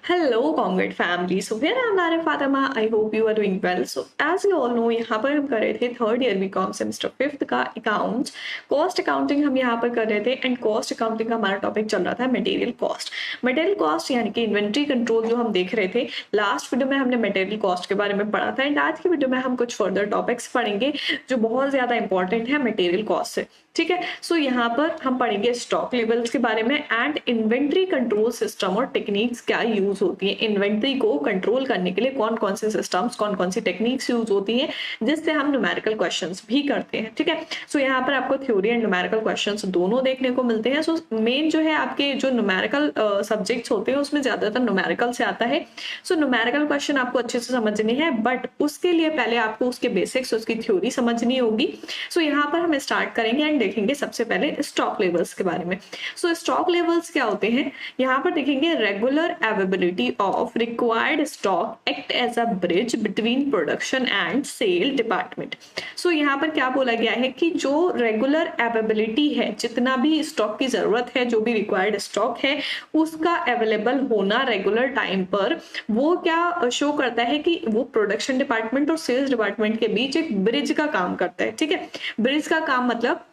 Hello, Congrat family. So here I'm Nare Fatima. I hope you are doing well. So as you all know, यहाँ पर हम कर रहे थे third year BCom semester fifth का accounts cost accounting हम यहाँ पर कर रहे थे एंड कॉस्ट अकाउंटिंग का हमारा टॉपिक चल रहा था मटेरियल कॉस्ट। मटेरियल कॉस्ट यानी कि इन्वेंट्री कंट्रोल जो हम देख रहे थे। लास्ट वीडियो में हमने मटेरियल कॉस्ट के बारे में पढ़ा था एंड आज की वीडियो में हम कुछ फर्दर टॉपिक्स पढ़ेंगे जो बहुत ज्यादा इंपॉर्टेंट है मटेरियल कॉस्ट से। ठीक है, सो यहाँ पर हम पढ़ेंगे स्टॉक लेवल्स के बारे में एंड इन्वेंट्री कंट्रोल सिस्टम और टेक्निक्स क्या यूज होती है। इन्वेंट्री को कंट्रोल करने के लिए कौन कौन से सिस्टम्स कौन कौन सी टेक्निक्स यूज होती हैं जिससे हम न्यूमेरिकल क्वेश्चंस भी करते हैं। ठीक है, सो यहाँ पर आपको थ्योरी एंड न्यूमेरिकल क्वेश्चंस दोनों देखने को मिलते हैं। सो मेन जो है आपके जो न्यूमेरिकल सब्जेक्ट्स होते हैं उसमें ज्यादातर न्यूमेरिकल से आता है। सो न्यूमेरिकल क्वेश्चन आपको अच्छे से समझने हैं बट उसके लिए पहले आपको उसके बेसिक्स उसकी थ्योरी समझनी होगी। सो यहाँ पर हम स्टार्ट करेंगे एंड देखेंगे सबसे पहले स्टॉक लेवल्स के बारे में। सो स्टॉक लेवल्स क्या होते हैं, यहाँ पर देखेंगे regular availability of required stock act as a bridge between production and sale department. So यहाँ पर क्या बोला गया है कि जो रेगुलर अवेलेबिलिटी है, जितना भी स्टॉक की जरूरत है, जो भी रिक्वायर्ड स्टॉक है उसका अवेलेबल होना रेगुलर टाइम पर, वो क्या शो करता है कि वो प्रोडक्शन डिपार्टमेंट और सेल्स डिपार्टमेंट के बीच एक ब्रिज का काम करता है। ठीक है, ब्रिज का काम मतलब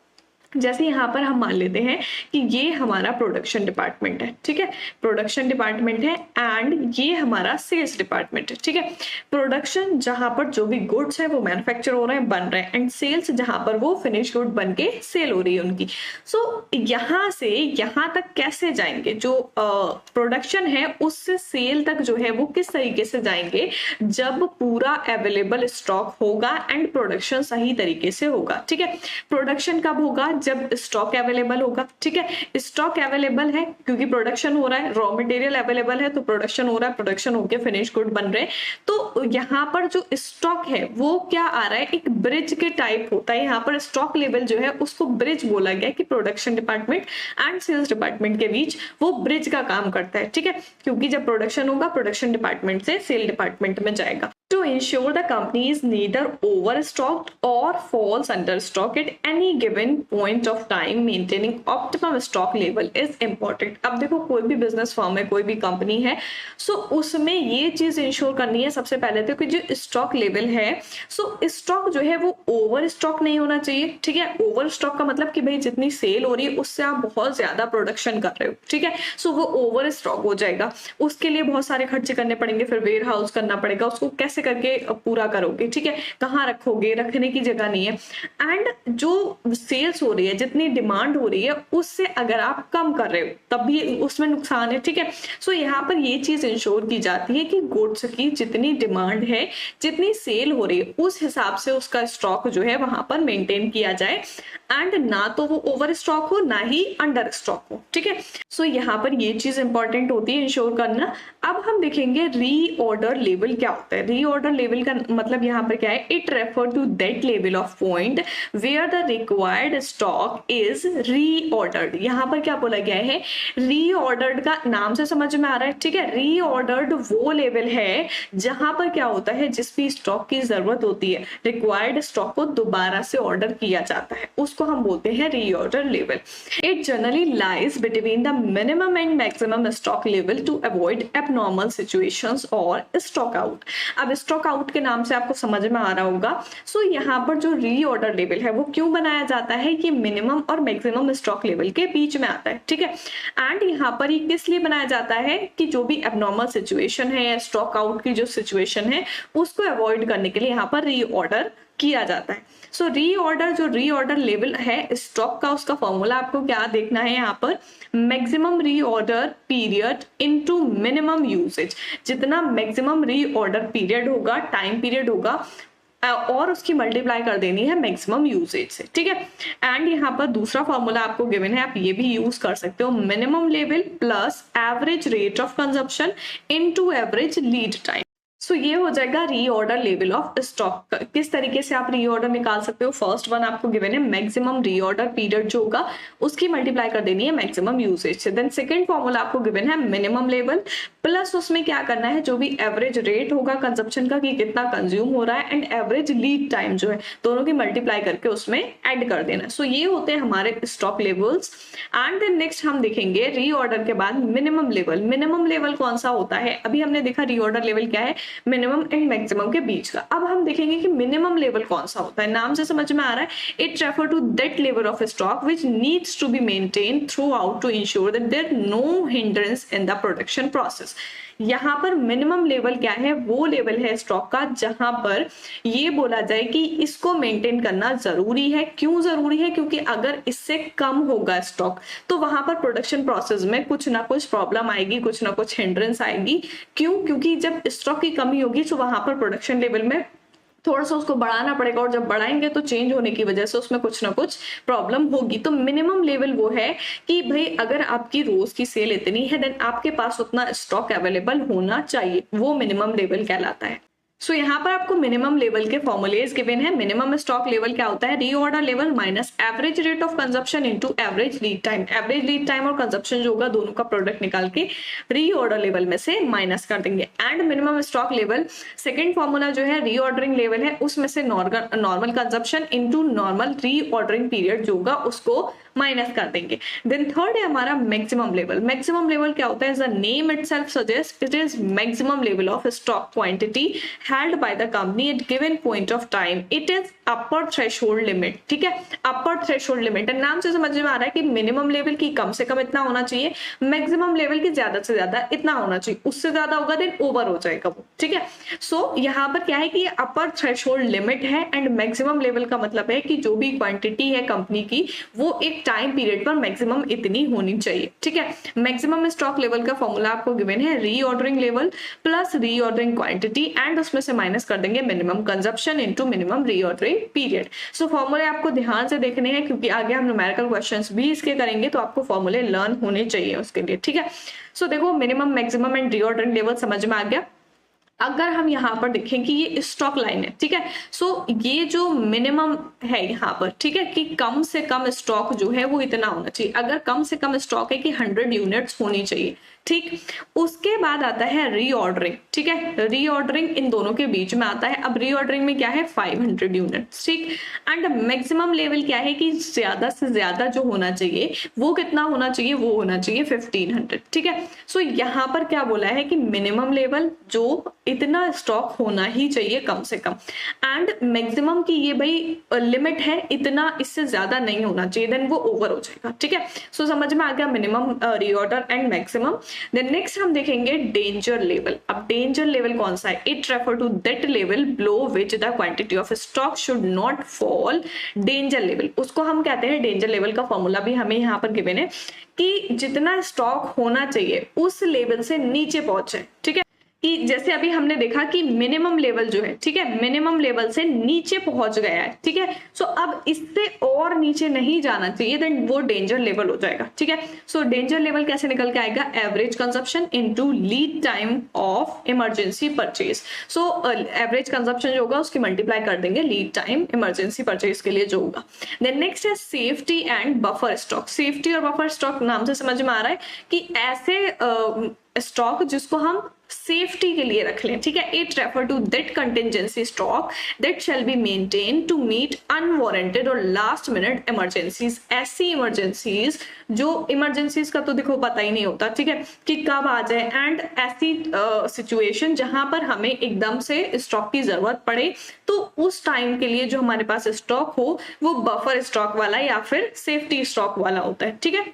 जैसे यहाँ पर हम मान लेते हैं कि ये हमारा प्रोडक्शन डिपार्टमेंट है। ठीक है, प्रोडक्शन डिपार्टमेंट है एंड ये हमारा सेल्स डिपार्टमेंट है। ठीक है, प्रोडक्शन जहां पर जो भी गुड्स है वो मैन्युफैक्चर हो रहे हैं, बन रहे हैं एंड सेल्स जहां पर वो फिनिश गुड बन के सेल हो रही है उनकी। सो यहाँ से यहाँ तक कैसे जाएंगे, जो प्रोडक्शन है उससे सेल तक जो है वो किस तरीके से जाएंगे, जब पूरा अवेलेबल स्टॉक होगा एंड प्रोडक्शन सही तरीके से होगा। ठीक है, प्रोडक्शन कब होगा, जब स्टॉक अवेलेबल होगा। ठीक है, स्टॉक अवेलेबल है क्योंकि प्रोडक्शन हो रहा है, रॉ मटेरियल अवेलेबल है तो प्रोडक्शन हो रहा है, प्रोडक्शन होके फिनिश गुड बन रहे हैं। तो यहाँ पर जो स्टॉक है वो क्या आ रहा है, एक ब्रिज के टाइप होता है। यहाँ पर स्टॉक लेवल जो है उसको ब्रिज बोला गया कि production department and sales department के बीच वो ब्रिज का काम करता है। ठीक है, क्योंकि जब प्रोडक्शन होगा प्रोडक्शन डिपार्टमेंट से सेल डिपार्टमेंट में जाएगा। To ensure the company is neither overstocked or falls under stock at any given point of time, maintaining optimum stock level is important। अब देखो कोई भी बिजनेस फर्म है, कोई भी कंपनी है, सो उसमें ये चीज इंश्योर करनी है सबसे पहले तो कि जो स्टॉक लेवल है, सो स्टॉक जो है वो ओवर स्टॉक नहीं होना चाहिए। ठीक है, ओवर स्टॉक का मतलब कि भाई जितनी सेल हो रही है उससे आप बहुत ज्यादा प्रोडक्शन कर रहे हो। ठीक है, सो वो ओवर स्टॉक हो जाएगा, उसके लिए बहुत सारे खर्चे करने पड़ेंगे, फिर वेयर हाउस करना पड़ेगा, उसको कैसे करके पूरा करोगे। ठीक है, कहाँ रखोगे, रखने की जगह नहीं है एंड जो सेल्स हो रही है, जितनी डिमांड हो रही है उससे अगर आप कम कर रहे हो तब भी उसमें नुकसान है। ठीक है, सो यहाँ पर ये चीज इंश्योर की जाती है कि गुड्स की जितनी डिमांड है, जितनी सेल हो रही है उस हिसाब से उसका स्टॉक जो है वहां पर मेंटेन किया जाए एंड ना तो वो ओवर स्टॉक हो ना ही अंडर स्टॉक हो। ठीक है, सो यहाँ पर ये चीज इंपॉर्टेंट होती है इंश्योर करना। अब हम देखेंगे रीऑर्डर लेवल क्या होता है। रीऑर्डर लेवल का मतलब यहाँ पर क्या है, it refer to that level of point where the required stock is reordered. यहाँ पर क्या बोला गया है, रीऑर्डर्ड का नाम से समझ में आ रहा है। ठीक है, रीऑर्डर्ड वो लेवल है जहां पर क्या होता है, जिस भी स्टॉक की जरूरत होती है, रिक्वायर्ड स्टॉक को दोबारा से ऑर्डर किया जाता है, उसको हम बोलते हैं reorder level. It generally lies between the minimum and maximum stock level to avoid abnormal situations और स्टॉक आउट। अब स्टॉक आउट के नाम से आपको समझ में आ रहा होगा। सो यहाँ पर जो रीऑर्डर लेवल है वो क्यों बनाया जाता है, कि मिनिमम और मैक्सिमम स्टॉक लेवल के बीच में आता है। ठीक है, एंड यहाँ पर ये किस लिए बनाया जाता है कि जो भी एबनॉर्मल सिचुएशन है या स्टॉक आउट की जो सिचुएशन है उसको अवॉइड करने के लिए यहाँ पर रीऑर्डर किया जाता है। सो रीऑर्डर, जो रीऑर्डर लेवल है स्टॉक का, उसका फॉर्मूला आपको क्या देखना है यहाँ पर, maximum reorder period into minimum usage. जितना मैक्सिमम रीऑर्डर पीरियड होगा, टाइम पीरियड होगा, और उसकी मल्टीप्लाई कर देनी है मैक्सिमम यूसेज से। ठीक है, एंड यहाँ पर दूसरा फॉर्मूला आपको गिवन है, आप ये भी यूज कर सकते हो, minimum level plus average rate of consumption into average lead time. So ये हो जाएगा रीऑर्डर लेवल ऑफ स्टॉक। किस तरीके से आप रीऑर्डर निकाल सकते हो, फर्स्ट वन आपको गिवन है मैक्सिमम रीऑर्डर पीरियड जो होगा उसकी मल्टीप्लाई कर देनी है मैक्सिमम यूसेज से। देन सेकंड फॉर्मूला आपको गिवन है मिनिमम लेवल प्लस उसमें क्या करना है, जो भी एवरेज रेट होगा कंजप्शन का कि कितना कंज्यूम हो रहा है, एंड एवरेज लीड टाइम जो है, दोनों की मल्टीप्लाई करके उसमें ऐड कर देना। सो ये होते हैं हमारे stock levels. And then next हम देखेंगे रीऑर्डर के बाद मिनिमम लेवल। मिनिमम लेवल कौन सा होता है, अभी हमने देखा रीऑर्डर लेवल क्या है, मिनिमम एंड मैक्सिमम के बीच का। अब हम देखेंगे कि मिनिमम लेवल कौन सा होता है। नाम से समझ में आ रहा है, it refer to that level of stock which needs to be maintain throughout to ensure that there no hindrance in the production process. यहाँ पर मिनिमम लेवल क्या है, वो लेवल है स्टॉक का जहां पर ये बोला जाए कि इसको मेंटेन करना जरूरी है। क्यों जरूरी है, क्योंकि अगर इससे कम होगा स्टॉक तो वहां पर प्रोडक्शन प्रोसेस में कुछ ना कुछ प्रॉब्लम आएगी, कुछ ना कुछ हिंड्रेंस आएगी। क्यों, क्योंकि जब स्टॉक की कमी होगी तो वहां पर प्रोडक्शन लेवल में थोड़ा सा उसको बढ़ाना पड़ेगा, और जब बढ़ाएंगे तो चेंज होने की वजह से उसमें कुछ ना कुछ प्रॉब्लम होगी। तो मिनिमम लेवल वो है कि भाई अगर आपकी रोज की सेल इतनी है देन आपके पास उतना स्टॉक अवेलेबल होना चाहिए, वो मिनिमम लेवल कहलाता है। सो यहाँ पर आपको मिनिमम लेवल के फॉर्मूलेज गिवन है। मिनिमम स्टॉक लेवल क्या होता है, reorder level minus average rate of consumption into average lead time. Average lead time और कंजप्शन जो होगा दोनों का प्रोडक्ट निकाल के रीऑर्डर लेवल में से माइनस कर देंगे। And minimum stock level second formula जो है रीऑर्डरिंग लेवल है, उसमें से normal consumption into normal reordering period जो होगा उसको माइनस कर देंगे। देन थर्ड है हमारा मैक्सिमम लेवल। मैक्सिमम लेवल क्या होता है, the name itself suggest it is maximum level of stock quantity held by the company at given point of time. It is upper threshold limit। ठीक है, upper threshold limit नाम से समझ में आ रहा है कि मिनिमम लेवल की कम से कम इतना होना चाहिए, मैक्सिमम लेवल की ज्यादा से ज्यादा इतना होना चाहिए। उससे ज्यादा होगा देन ओवर हो जाएगा वो। ठीक है, सो यहाँ पर क्या है कि ये अपर थ्रेशोल्ड लिमिट है, एंड मैक्सिमम लेवल का मतलब है कि जो भी क्वांटिटी है कंपनी की वो एक टाइम पीरियड पर मैक्सिमम इतनी होनी चाहिए। ठीक है, मैक्सिमम स्टॉक लेवल का फॉर्मूला आपको गिवन है, reordering level plus reordering quantity and उसमें से माइनस कर देंगे minimum consumption into minimum reordering period. So फॉर्मूले आपको ध्यान से देखने हैं क्योंकि आगे हम न्यूमेरिकल क्वेश्चंस भी इसके करेंगे, तो आपको फॉर्मूले लर्न होने चाहिए उसके लिए। ठीक है, सो देखो minimum maximum and reordering level समझ में आ गया। अगर हम यहाँ पर देखें कि ये स्टॉक लाइन है, ठीक है, सो ये जो मिनिमम है यहाँ पर, ठीक है, कि कम से कम स्टॉक जो है वो इतना होना चाहिए। अगर कम से कम स्टॉक है कि 100 यूनिट्स होनी चाहिए। ठीक, उसके बाद आता है रीऑर्डरिंग। ठीक है, रीऑर्डरिंग इन दोनों के बीच में आता है। अब रीऑर्डरिंग में क्या है, 500 यूनिट्स। ठीक, एंड मैक्सिमम लेवल क्या है कि ज्यादा से ज्यादा जो होना चाहिए वो कितना होना चाहिए, वो होना चाहिए 1500। ठीक है, सो यहाँ पर क्या बोला है कि मिनिमम लेवल जो इतना स्टॉक होना ही चाहिए कम से कम, एंड मैक्सिमम की ये भाई लिमिट है इतना, इससे ज्यादा नहीं होना चाहिए, देन वो ओवर हो जाएगा। ठीक है, सो समझ में आ गया minimum, reorder and maximum. Then next हम देखेंगे डेंजर लेवल। अब डेंजर लेवल कौन सा है, it refer to that level below which the quantity of stock should not fall. Danger level उसको हम कहते हैं, डेंजर लेवल का फॉर्मूला भी हमें यहाँ पर गिवन है कि जितना स्टॉक होना चाहिए उस लेवल से नीचे पहुंचे। ठीक है, कि जैसे अभी हमने देखा कि मिनिमम लेवल जो है, ठीक है, मिनिमम लेवल से नीचे पहुंच गया है। ठीक है, सो अब इससे और नीचे नहीं जाना चाहिए, देन वो डेंजर लेवल हो जाएगा। ठीक है, सो डेंजर लेवल कैसे निकल के आएगा, average consumption into lead time of emergency purchase. So average consumption जो होगा उसकी मल्टीप्लाई कर देंगे लीड टाइम इमरजेंसी परचेज के लिए जो होगा। देन नेक्स्ट है safety and buffer stock. Safety और बफर स्टॉक नाम से समझ में आ रहा है कि ऐसे स्टॉक जिसको हम सेफ्टी के लिए रख लें। ठीक है, it refer to that contingency stock that shall be maintain to meet unwarranted और लास्ट मिनट इमरजेंसीज। ऐसी इमरजेंसीज जो इमरजेंसीज का तो देखो पता ही नहीं होता, ठीक है, कि कब आ जाए, एंड ऐसी सिचुएशन जहां पर हमें एकदम से स्टॉक की जरूरत पड़े, तो उस टाइम के लिए जो हमारे पास स्टॉक हो वो बफर स्टॉक वाला या फिर सेफ्टी स्टॉक वाला होता है। ठीक है,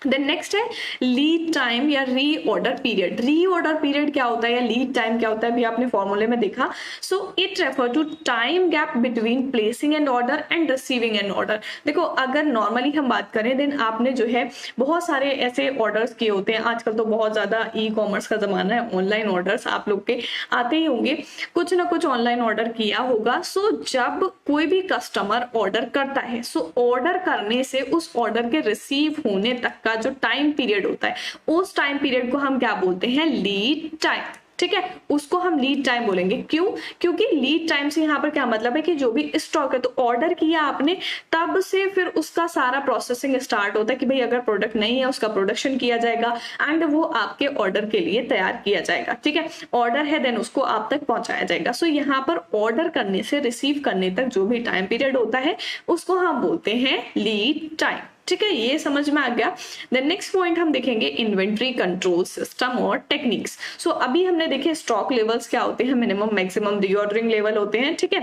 देन नेक्स्ट है लीड टाइम या रीऑर्डर पीरियड। रीऑर्डर पीरियड क्या होता है या लीड टाइम क्या होता है, अभी आपने फॉर्मूले में देखा। So it refer to time gap between placing an order and receiving an order. देखो अगर नॉर्मली हम बात करें, देन आपने जो है बहुत सारे ऐसे ऑर्डर्स किए होते हैं। आजकल तो बहुत ज्यादा ई कॉमर्स का जमाना है, ऑनलाइन ऑर्डर्स आप लोग के आते ही होंगे, कुछ ना कुछ ऑनलाइन ऑर्डर किया होगा। सो जब कोई भी कस्टमर ऑर्डर करता है, सो ऑर्डर करने से उस ऑर्डर के रिसीव होने तक का जो टाइम पीरियड होता है, उस टाइम पीरियड को हम क्या बोलते हैं, लीड टाइम। ठीक है, उसको हम लीड टाइम बोलेंगे। क्यों? क्योंकि लीड टाइम से यहाँ पर क्या मतलब है कि जो भी स्टॉक है, तो ऑर्डर किया आपने तब से फिर उसका सारा प्रोसेसिंग स्टार्ट होता है कि भाई अगर प्रोडक्ट नहीं है उसका प्रोडक्शन किया जाएगा एंड वो आपके ऑर्डर के लिए तैयार किया जाएगा। ठीक है, ऑर्डर है देन उसको आप तक पहुंचाया जाएगा। सो यहाँ पर ऑर्डर करने से रिसीव करने तक जो भी टाइम पीरियड होता है उसको हम बोलते हैं लीड टाइम। ठीक है, ये समझ में आ गया। देन नेक्स्ट पॉइंट हम देखेंगे इन्वेंट्री कंट्रोल सिस्टम और टेक्निक्स। सो अभी हमने देखे स्टॉक लेवल्स क्या होते हैं, मिनिमम मैक्सिमम रीऑर्डरिंग लेवल होते हैं। ठीक है,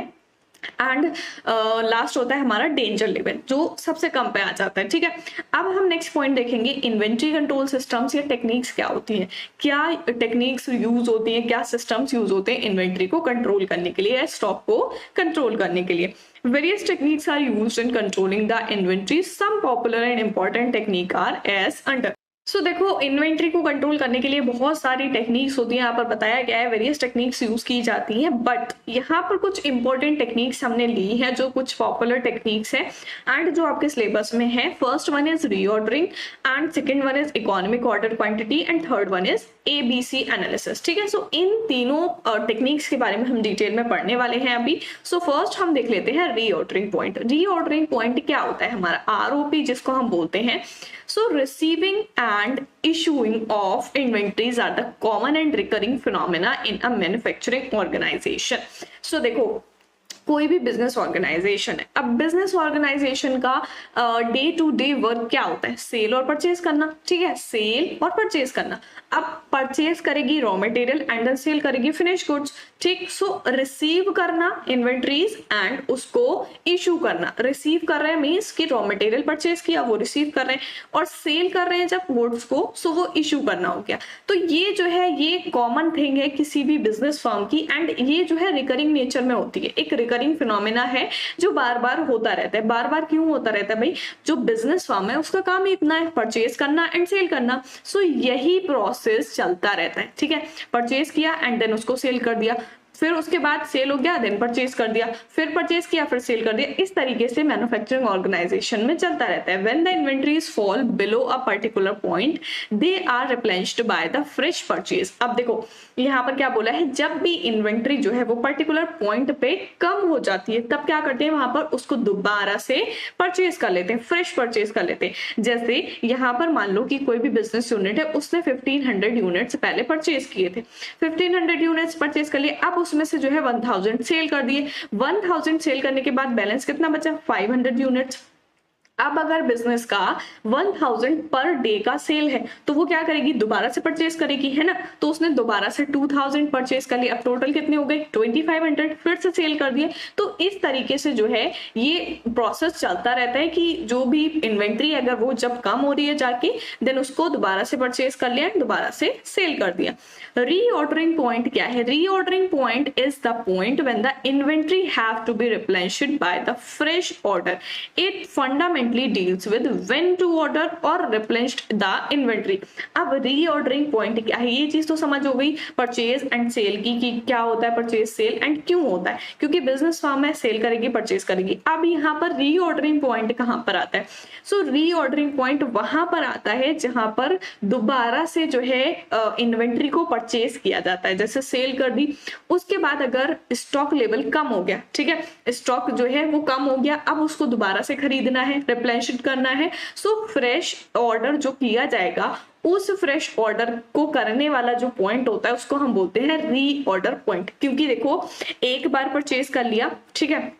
एंड लास्ट होता है हमारा डेंजर लेवल जो सबसे कम पे आ जाता है। ठीक है, अब हम नेक्स्ट पॉइंट देखेंगे इन्वेंट्री कंट्रोल सिस्टम्स या टेक्निक्स क्या होती हैं, क्या टेक्निक्स यूज होती हैं, क्या सिस्टम्स यूज होते हैं इन्वेंट्री को कंट्रोल करने के लिए या स्टॉक को कंट्रोल करने के लिए। Various techniques are used in controlling the inventory. Some popular and important technique are as under. सो देखो इन्वेंट्री को कंट्रोल करने के लिए बहुत सारी टेक्निक्स होती हैं, यहाँ पर बताया गया है वेरियस टेक्निक्स यूज की जाती हैं, बट यहाँ पर कुछ इंपॉर्टेंट टेक्निक्स हमने ली हैं जो कुछ पॉपुलर टेक्निक्स हैं एंड जो आपके सिलेबस में है। First one is reordering and second one is economic order quantity and third one is ABC analysis. ठीक है, सो इन तीनों टेक्निक्स के बारे में हम डिटेल में पढ़ने वाले हैं अभी। सो फर्स्ट हम देख लेते हैं रीऑर्डरिंग पॉइंट। रीऑर्डरिंग पॉइंट क्या होता है हमारा ROP जिसको हम बोलते हैं। So receiving and issuing of inventories are the common and recurring phenomena in a manufacturing organization. So देखो कोई भी बिजनेस ऑर्गेनाइजेशन है, अब बिजनेस ऑर्गेनाइजेशन का डे टू डे वर्क क्या होता है, सेल और परचेज करना। ठीक है, सेल और परचेज करना। अब परचेज करेगी raw material and then sale करेगी फिनिश गुड्स। ठीक, सो रिसीव करना इन्वेंट्रीज एंड उसको इशू करना। रिसीव कर रहे हैं मीन्स कि रॉ मटेरियल परचेज किया वो रिसीव कर रहे हैं, और सेल कर रहे हैं जब गुड्स को, सो वो इशू करना हो गया। तो ये जो है ये कॉमन थिंग है किसी भी बिजनेस फर्म की, एंड ये जो है रिकरिंग नेचर में होती है, एक रिकरिंग फिनोमेना है जो बार बार होता रहता है। बार बार क्यों होता रहता है भाई, जो बिजनेस फर्म है उसका काम ही इतना है, परचेज करना एंड सेल करना। सो यही प्रोसेस चलता रहता है। ठीक है, परचेज किया एंड देन उसको सेल कर दिया, फिर उसके बाद सेल हो गया देन परचेज कर दिया, फिर परचेज किया फिर सेल कर दिया। इस तरीके से मैन्युफैक्चरिंग ऑर्गेनाइजेशन में चलता रहता है। When the inventories fall below a particular point they are replenished by the fresh purchase. अब देखो यहाँ पर क्या बोला है, जब भी इन्वेंट्री जो है वो पर्टिकुलर पॉइंट पे कम हो जाती है तब क्या करते हैं, वहां पर उसको दोबारा से परचेज कर लेते हैं, फ्रेश परचेज कर लेते हैं। जैसे यहाँ पर मान लो कि कोई भी बिजनेस यूनिट है, उसने 1500 यूनिट्स पहले परचेज किए थे, 1500 यूनिट्स परचेज कर लिए, अब उसमें से जो है 1000 सेल कर दिए। 1000 सेल करने के बाद बैलेंस कितना बचा, 500 यूनिट्स। अब अगर बिजनेस का 1000 पर डे का सेल है तो वो क्या करेगी, दोबारा से परचेज करेगी, है ना। तो उसने दोबारा से 2000 परचेज कर लिया, अब टोटल कितने हो गए 2500, फिर से सेल कर दिए। तो इस तरीके से जो है ये प्रोसेस चलता रहता है कि जो भी इन्वेंट्री अगर वो जब कम हो रही है जाके देन उसको दोबारा से परचेज कर लिया, दोबारा से सेल कर दिया। रीऑर्डरिंग पॉइंट क्या है, reordering point is the point when the inventory have to be replenished by the fresh order. It fundamentally deals with when to order or replenish the inventory। अब reordering point क्या है, ये चीज तो समझ हो गई परचेज एंड सेल की कि क्या होता है परचेज सेल एंड क्यों होता है, क्योंकि बिजनेस फर्म है, सेल करेगी परचेज करेगी। अब यहाँ पर रीऑर्डरिंग पॉइंट कहाँ पर आता है, सो रीऑर्डरिंग पॉइंट वहां पर आता है जहां पर दोबारा से जो है इन्वेंट्री को परचेज किया जाता है। जैसे सेल कर दी, उसके बाद अगर स्टॉक लेवल कम हो गया, ठीक है, स्टॉक जो है वो कम हो गया, अब उसको दोबारा से खरीदना है, रिप्लेनिश करना है। सो फ्रेश ऑर्डर जो किया जाएगा, उस फ्रेश ऑर्डर को करने वाला जो पॉइंट होता है उसको हम बोलते हैं रीऑर्डर पॉइंट। क्योंकि देखो एक बार परचेज कर लिया, ठीक है,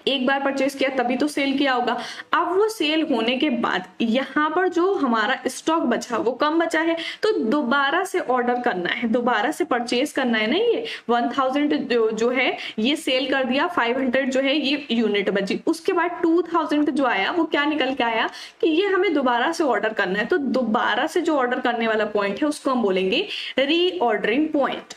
एक बार परचेज किया तभी तो सेल किया होगा। अब वो सेल होने के बाद यहाँ पर जो हमारा स्टॉक बचा वो कम बचा है, तो दोबारा से ऑर्डर करना है, दोबारा से परचेज करना है ना। ये 1000 जो है ये सेल कर दिया, 500 जो है ये यूनिट बची, उसके बाद 2000 जो आया वो क्या निकल के आया कि ये हमें दोबारा से ऑर्डर करना है। तो दोबारा से जो ऑर्डर करने वाला पॉइंट है उसको हम बोलेंगे reordering point.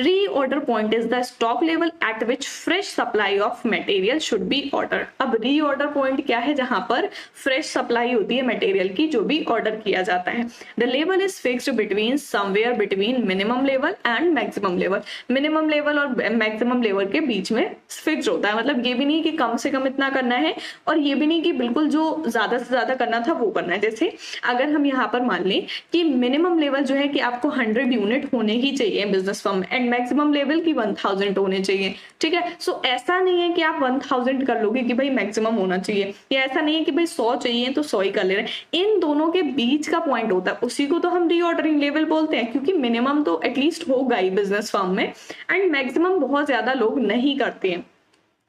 Reorder point is the stock level eight which fresh supply of material should be order. अब रीऑर्डर पॉइंट क्या है, जहां पर फ्रेश सप्लाई होती है मटेरियल की जो भी ऑर्डर किया जाता है। The level is fixed between somewhere between minimum level and maximum level. Minimum level और मैक्सिमम लेवल के बीच में फिक्स होता है, मतलब ये भी नहीं कि कम से कम इतना करना है और ये भी नहीं कि बिल्कुल जो ज्यादा से ज्यादा करना था वो करना है। जैसे अगर हम यहाँ पर मान लें कि मिनिमम लेवल जो है कि आपको 100 यूनिट होने ही चाहिए बिजनेस फर्म में एंड मैक्सिमम लेवल की 1000 होने चाहिए, ठीक है। सो ऐसा नहीं है कि आप 1000 कर लोगे कि भाई मैक्सिमम होना चाहिए, या ऐसा नहीं है कि भाई 100 चाहिए तो 100 ही कर ले रहे हैं। इन दोनों के बीच का पॉइंट होता है, उसी को तो हम रीऑर्डरिंग लेवल बोलते हैं, क्योंकि मिनिमम तो एटलीस्ट होगा ही बिजनेस फर्म में एंड मैक्सिमम बहुत ज्यादा लोग नहीं करते हैं।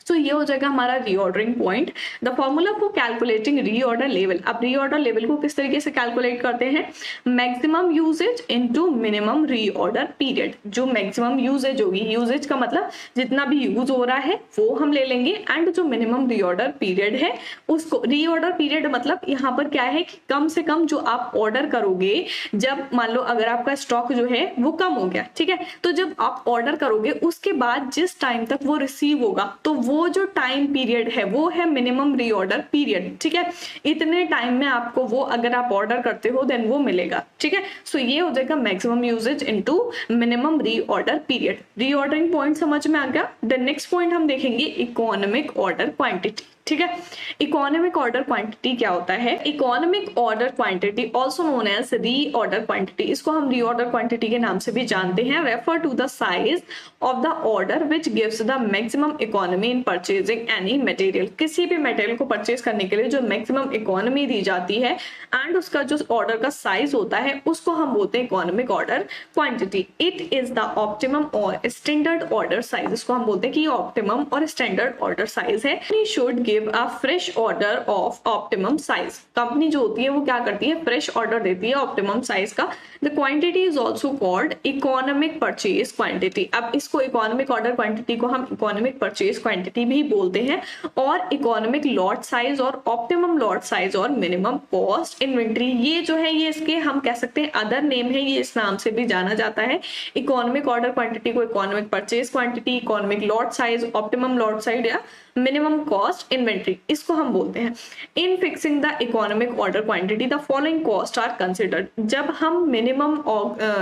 तो ये हो जाएगा हमारा reordering point. The formula for calculating reorder level. अब रीऑर्डर लेवल को किस तरीके से कैलकुलेट करते हैं, maximum usage into minimum reorder period. जो मैक्सिमम यूजेज होगी, यूजेज का मतलब जितना भी यूज हो रहा है वो हम ले लेंगे, एंड जो मिनिमम रीऑर्डर पीरियड है उसको, रीऑर्डर पीरियड मतलब यहाँ पर क्या है कि कम से कम जो आप ऑर्डर करोगे, जब मान लो अगर आपका स्टॉक जो है वो कम हो गया, ठीक है, तो जब आप ऑर्डर करोगे उसके बाद जिस टाइम तक वो रिसीव होगा तो वो जो टाइम पीरियड है वो है मिनिमम रीऑर्डर पीरियड, ठीक है। इतने टाइम में आपको वो अगर आप ऑर्डर करते हो देन वो मिलेगा, ठीक है। सो ये हो जाएगा maximum usage into minimum reorder period. Reordering point समझ में आ गया। द नेक्स्ट पॉइंट हम देखेंगे इकोनॉमिक ऑर्डर क्वांटिटी, ठीक है। इकोनॉमिक ऑर्डर क्वांटिटी क्या होता है, economic order quantity also known as reorder quantity, इसको हम रीऑर्डर क्वांटिटी के नाम से भी जानते हैं। Refer to the size of the order which gives the maximum economy in purchasing any material. किसी भी मटेरियल को परचेज करने के लिए जो मैक्सिमम इकोनॉमी दी जाती है एंड उसका जो ऑर्डर का साइज होता है उसको हम बोलते हैं economic order quantity. It is the optimum और स्टैंडर्ड ऑर्डर साइज, इसको हम बोलते हैं कि ऑप्टिमम और स्टैंडर्ड ऑर्डर साइज है। Should give a fresh order of optimum size. Company जो होती है वो क्या करती है, फ्रेश ऑर्डर देती है ऑप्टिमम साइज का। The quantity is also called economic purchase quantity. अब इसको इकोनॉमिक ऑर्डर क्वांटिटी को हम इकोनॉमिक परचेज क्वांटिटी भी बोलते हैं, और इकोनॉमिक लॉट साइज और ऑप्टिमम लॉट साइज और मिनिमम कॉस्ट इन्वेंट्री, ये जो है ये इसके हम कह सकते हैं अदर नेम है, ये इस नाम से भी जाना जाता है। इकोनॉमिक ऑर्डर क्वांटिटी को economic purchase quantity, economic lot size, optimum lot size या मिनिमम कॉस्ट इन्वेंट्री, इसको हम बोलते हैं। In fixing the economic order quantity the following cost are considered. जब हम मिनिमम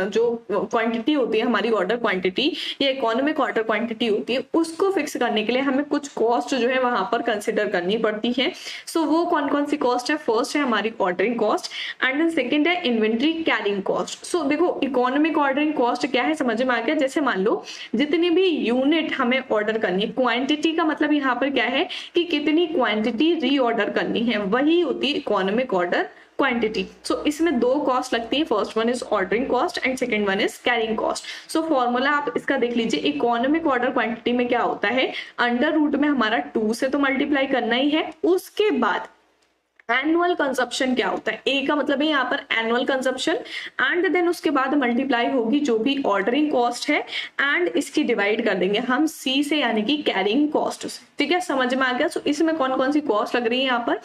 जो क्वांटिटी होती है हमारी ऑर्डर क्वांटिटी या इकोनॉमिक ऑर्डर क्वांटिटी होती है उसको फिक्स करने के लिए हमें कुछ कॉस्ट जो है वहां पर कंसिडर करनी पड़ती है। सो वो कौन कौन सी कॉस्ट है, फर्स्ट है हमारी ordering cost and then second है इन्वेंट्री कैरिंग कॉस्ट। सो देखो इकोनॉमिक ऑर्डरिंग कॉस्ट क्या है समझ में आ गया। जैसे मान लो जितनी भी यूनिट हमें ऑर्डर करनी है, क्वांटिटी का मतलब यहाँ पर क्या है कि कितनी क्वांटिटी रीऑर्डर करनी है, वही होती है इकोनॉमिक ऑर्डर क्वांटिटी। सो इसमें दो कॉस्ट लगती है, first one is ordering cost and second one is carrying cost. So formula आप इसका देख लीजिए। इकोनॉमिक ऑर्डर क्वांटिटी में क्या होता है, अंडर रूट में हमारा 2 से तो मल्टीप्लाई करना ही है, उसके बाद एनुअल कंजप्शन क्या होता है, ए का मतलब है यहाँ पर एनुअल कंजप्शन, एंड देन उसके बाद मल्टीप्लाई होगी जो भी ऑर्डरिंग कॉस्ट है एंड इसकी डिवाइड कर देंगे हम सी से यानी कि कैरिंग कॉस्ट से, ठीक है। समझ में आ गया। सो इसमें कौन कौन सी कॉस्ट लग रही है, यहाँ पर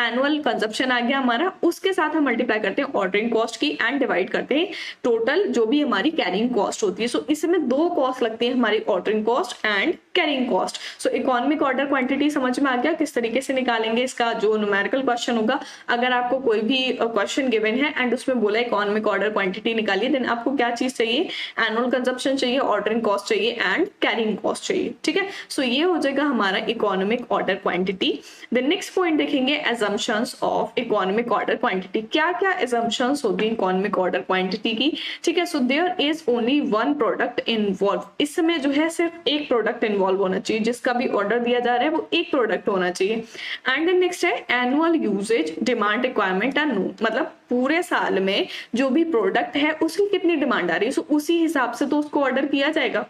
एनुअल कंजप्शन आ गया हमारा, उसके साथ हम मल्टीप्लाई करते हैं ऑर्डरिंग कॉस्ट की एंड डिवाइड करते हैं टोटल जो भी हमारी कैरिंग कॉस्ट होती है। सो इसमें दो कॉस्ट लगती है हमारी, ordering cost and carrying cost. So economic order quantity समझ में आ गया किस तरीके से निकालेंगे इसका जो न्यूमेरिकल क्वेश्चन होगा। अगर आपको कोई भी क्वेश्चन गिवन है एंड उसमें बोला इकोनॉमिक ऑर्डर क्वांटिटी निकालिए, देन आपको क्या चीज चाहिए, एनुअल कंजप्शन चाहिए, ऑर्डरिंग कॉस्ट चाहिए एंड कैरिंग कॉस्ट चाहिए, ठीक है। सो ये हो जाएगा हमारा economic order quantity. The next point देखेंगे assumptions of economic order quantity. क्या क्या एजम्पशंस होती है इकोनॉमिक ऑर्डर क्वांटिटी की, ठीक है। So there is only one product involve, इसमें जो है सिर्फ एक प्रोडक्ट इन्वॉल्व होना चाहिए, जिसका भी ऑर्डर दिया जा रहा है वो एक प्रोडक्ट होना चाहिए। एंड देन नेक्स्ट है annual usage demand requirement and no, मतलब पूरे साल में जो भी प्रोडक्ट है उसकी कितनी डिमांड आ रही है, सो उसी हिसाब से तो उसको ऑर्डर किया जाएगा।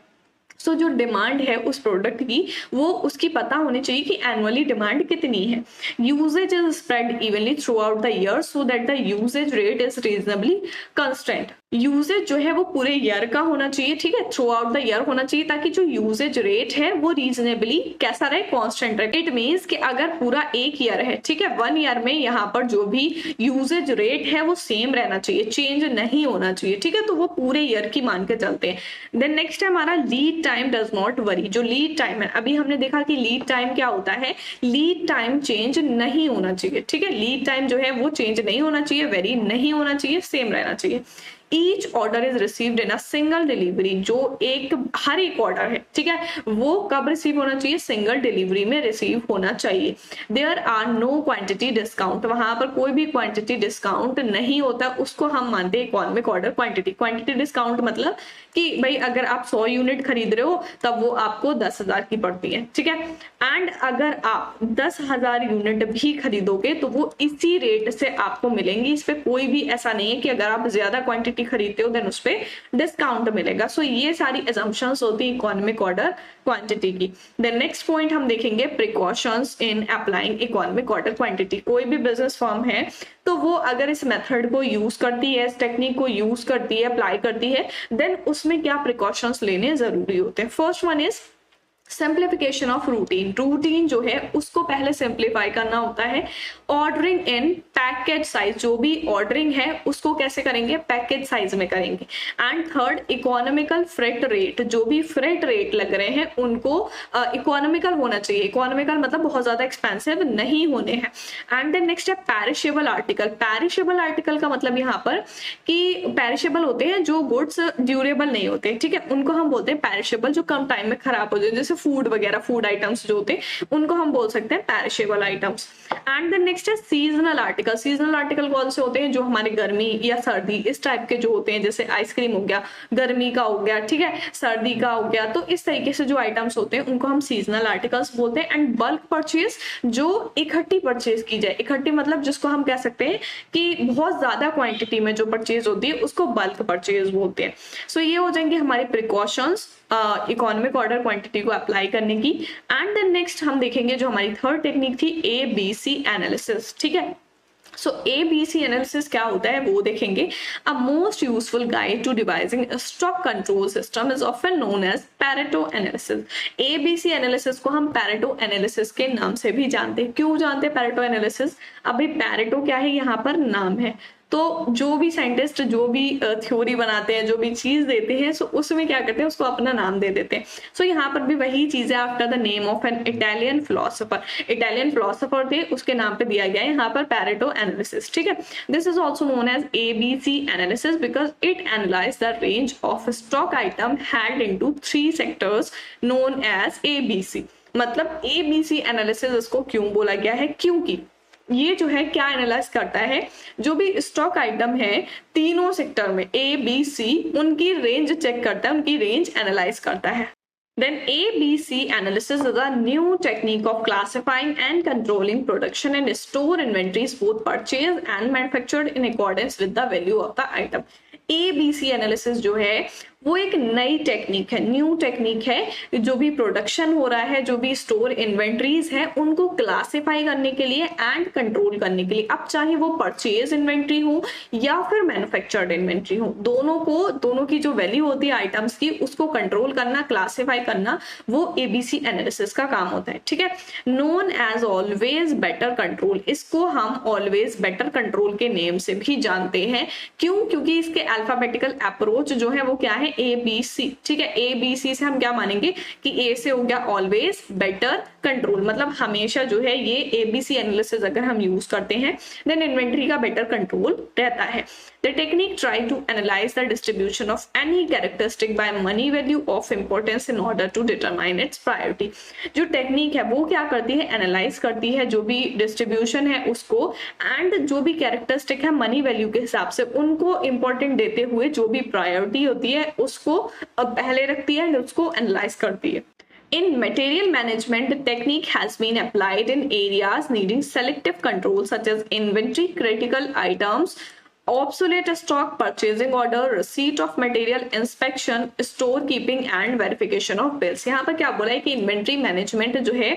सो जो डिमांड है उस प्रोडक्ट की वो उसकी पता होनी चाहिए कि एनुअली डिमांड कितनी है। Usage is spread evenly throughout the year so that the usage rate is reasonably constant. Usage जो है वो पूरे ईयर का होना चाहिए, ठीक है, थ्रू आउट द ईयर होना चाहिए, ताकि जो यूजेज रेट है वो रीजनेबली कैसा रहे, कांस्टेंट रहे। इट मीन्स कि अगर पूरा एक ईयर है, ठीक है, 1 ईयर में यहाँ पर जो भी यूजेज रेट है वो सेम रहना चाहिए, चेंज नहीं होना चाहिए, ठीक है, तो वो पूरे ईयर की मान के चलते हैं। देन नेक्स्ट है हमारा lead time does not worry. जो लीड टाइम है, अभी हमने देखा कि लीड टाइम क्या होता है, लीड टाइम चेंज नहीं होना चाहिए, ठीक है, लीड टाइम जो है वो चेंज नहीं होना चाहिए, वेरी नहीं होना चाहिए, सेम रहना चाहिए। Each order is received in a single delivery. जो हर एक ऑर्डर है, ठीक है, वो कब रिसीव होना चाहिए, सिंगल डिलीवरी में रिसीव होना चाहिए। There are no quantity discount. वहां पर कोई भी क्वांटिटी डिस्काउंट नहीं होता, उसको हम मानते हैं economic order quantity. Quantity discount मतलब कि भाई अगर आप 100 यूनिट खरीद रहे हो तब वो आपको 10,000 की पड़ती है, ठीक है, एंड अगर आप 10,000 यूनिट भी खरीदोगे तो वो इसी रेट से आपको मिलेंगी। इस पे कोई भी ऐसा नहीं है कि अगर आप ज्यादा क्वांटिटी खरीदते हो देन उस पे डिस्काउंट मिलेगा। सो ये सारी assumptions होती है इकोनॉमिक ऑर्डर क्वांटिटी की। देन नेक्स्ट पॉइंट हम देखेंगे precautions in applying economic order quantity. कोई भी बिजनेस फर्म है तो वो अगर इस मेथड को यूज करती है, इस टेक्निक को यूज करती है, अप्लाई करती है, देन उसमें क्या प्रिकॉशंस लेने जरूरी होते हैं। First one is simplification of routine. Routine जो है उसको पहले सिंप्लीफाई करना होता है। ऑर्डरिंग इन पैकेज साइज, जो भी ऑर्डरिंग है उसको कैसे करेंगे, पैकेज साइज में करेंगे। And third economical freight rate, जो भी फ्रेट रेट लग रहे हैं उनको इकोनॉमिकल होना चाहिए। इकोनॉमिकल मतलब बहुत ज्यादा एक्सपेंसिव नहीं होने हैं। एंड देन नेक्स्ट है पेरिशेबल आर्टिकल। पेरिशेबल आर्टिकल का मतलब यहाँ पर कि पेरिशेबल होते हैं जो गुड्स ड्यूरेबल नहीं होते, ठीक है, उनको हम बोलते हैं पेरिशेबल, जो कम टाइम में खराब हो जाए, जैसे फूड वगैरह, फूड आइटम्स जो होते हैं उनको हम बोल सकते हैं perishable items. And then next है सीजनल आर्टिकल। सीजनल आर्टिकल कौन से होते हैं, जो हमारे गर्मी या सर्दी इस टाइप के जो होते हैं, जैसे आइसक्रीम हो गया, गर्मी का हो गया, ठीक है, सर्दी का हो गया, तो इस तरीके से जो आइटम्स होते हैं उनको हम सीजनल आर्टिकल्स बोलते हैं। एंड बल्क परचेज, जो इकट्ठी परचेज की जाए, इकट्ठी मतलब जिसको हम कह सकते हैं कि बहुत ज्यादा क्वांटिटी में जो परचेज होती है उसको बल्क परचेज बोलते हैं। सो ये हो जाएंगे हमारे प्रिकॉशंस इकोनॉमिक ऑर्डर क्वांटिटी को अप्लाई करने की। एंड देन नेक्स्ट हम देखेंगे जो हमारी थर्ड टेक्निक थी, ABC एनालिसिस, ठीक है। सो ABC एनालिसिस क्या होता है वो देखेंगे। A most useful guide to devising stock control system is often known as Pareto analysis. ABC analysis को हम पैरेटो एनालिसिस के नाम से भी जानते हैं। क्यों जानते हैं पैरेटो एनालिसिस, अभी पैरेटो क्या है, यहाँ पर नाम है। तो जो भी साइंटिस्ट जो भी थ्योरी बनाते हैं, जो भी चीज देते हैं, सो उसमें क्या करते हैं, उसको अपना नाम दे देते हैं। सो यहाँ पर भी वही चीज है, after the name of an Italian philosopher. Italian philosopher थे, उसके नाम पे दिया गया है यहाँ पर पैरेटो एनालिसिस, ठीक है। This is also known as ABC analysis because it analyse the range of stock item had into 3 sectors known as ABC। मतलब ABC एनालिसिस इसको क्यों बोला गया है, क्योंकि ये जो है क्या एनालाइज करता है, जो भी स्टॉक आइटम है तीनों सेक्टर में ABC, उनकी रेंज चेक करता है, उनकी रेंज एनालाइज करता है। Then ABC analysis is a new technique of classifying and controlling production and store inventories both purchased and manufactured in accordance with the value of the item. ABC analysis जो है वो एक नई technique है, new technique है। जो भी production हो रहा है, जो भी स्टोर इन्वेंट्रीज है, उनको क्लासिफाई करने के लिए एंड कंट्रोल करने के लिए। अब चाहे वो परचेज इन्वेंट्री हो या फिर मैन्युफैक्चर्ड इन्वेंट्री हो, दोनों की जो वैल्यू होती है आइटम्स की, उसको कंट्रोल करना, क्लासिफाई करना, वो ABC एनालिसिस का काम होता है, ठीक है। Known as always better control, इसको हम ऑलवेज बेटर कंट्रोल के नेम से भी जानते हैं। क्यों, क्योंकि इसके अल्फाबेटिकल अप्रोच जो है वो क्या है, ABC, ठीक है। ABC से हम क्या मानेंगे कि A से हो गया ऑलवेज बेटर कंट्रोल, मतलब हमेशा जो है ये ABC एनालिसिस अगर हम यूज करते हैं देन इन्वेंट्री का बेटर कंट्रोल रहता है। The technique try to analyze the distribution of any characteristic by money value of importance in order to determine its priority. जो टेक्निक है वो क्या करती है, एनालाइज करती है जो भी डिस्ट्रीब्यूशन है उसको, एंड जो भी कैरेक्टरिस्टिक है मनी वैल्यू के हिसाब से उनको इंपॉर्टेंट देते हुए जो भी प्रायोरिटी होती है उसको पहले रखती है, उसको एनालाइज करती है। In material management, the technique has been applied in areas needing selective control such as inventory, critical items, obsolete stock, purchasing order, receipt of material, inspection, store keeping and verification of bills। यहाँ पर क्या बोला है कि inventory management जो है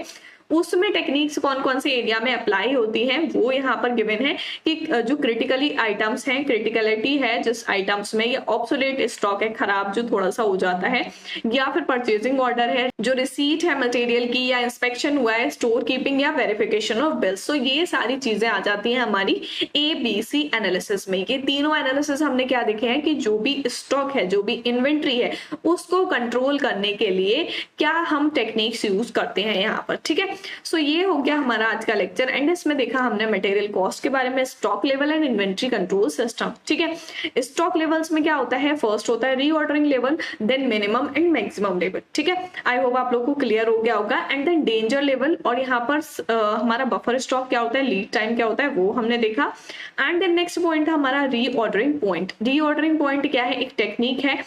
उसमें techniques कौन कौन से एरिया में अप्लाई होती हैं वो यहाँ पर गिवन है कि जो क्रिटिकली आइटम्स हैं, क्रिटिकलिटी है जिस आइटम्स में, ये ऑब्सोलेट स्टॉक है, खराब जो थोड़ा सा हो जाता है, या फिर परचेजिंग ऑर्डर है, जो रिसीट है मटेरियल की, या इंस्पेक्शन हुआ है, स्टोर कीपिंग या वेरिफिकेशन ऑफ बिल्स। सो ये सारी चीजें आ जाती हैं हमारी ABC एनालिसिस में। ये तीनों एनालिसिस हमने क्या देखे हैं कि जो भी स्टॉक है, जो भी इन्वेंट्री है, उसको कंट्रोल करने के लिए क्या हम टेक्निक्स यूज करते हैं यहाँ पर, ठीक है। सो ये हो गया हमारा आज का लेक्चर एंड इसमें देखा हमने मटेरियल कॉस्ट के बारे में, stock level and inventory control system, ठीक है। स्टॉक लेवल्स में क्या होता है, फर्स्ट होता है reordering level, then minimum and maximum level, ठीक है। आई होप आप लोग को क्लियर हो गया होगा। एंड देन डेंजर लेवल, और यहाँ पर हमारा बफर स्टॉक क्या होता है, लीड टाइम क्या होता है, वो हमने देखा। एंड देन नेक्स्ट पॉइंट हमारा रीऑर्डरिंग पॉइंट। रीऑर्डरिंग पॉइंट क्या है, एक टेक्निक है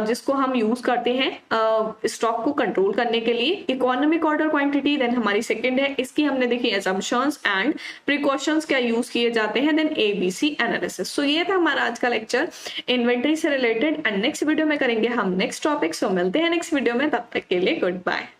जिसको हम यूज करते हैं स्टॉक को कंट्रोल करने के लिए। इकोनॉमिक ऑर्डर क्वांटिटी देन हमारी सेकंड है, इसकी हमने देखी assumptions एंड प्रिकॉशंस क्या यूज किए जाते हैं, देन ABC एनालिसिस। सो ये था हमारा आज का लेक्चर इन्वेंटरी से रिलेटेड एंड नेक्स्ट वीडियो में करेंगे हम नेक्स्ट टॉपिक। सो मिलते हैं नेक्स्ट वीडियो में, तब तक के लिए गुड बाय।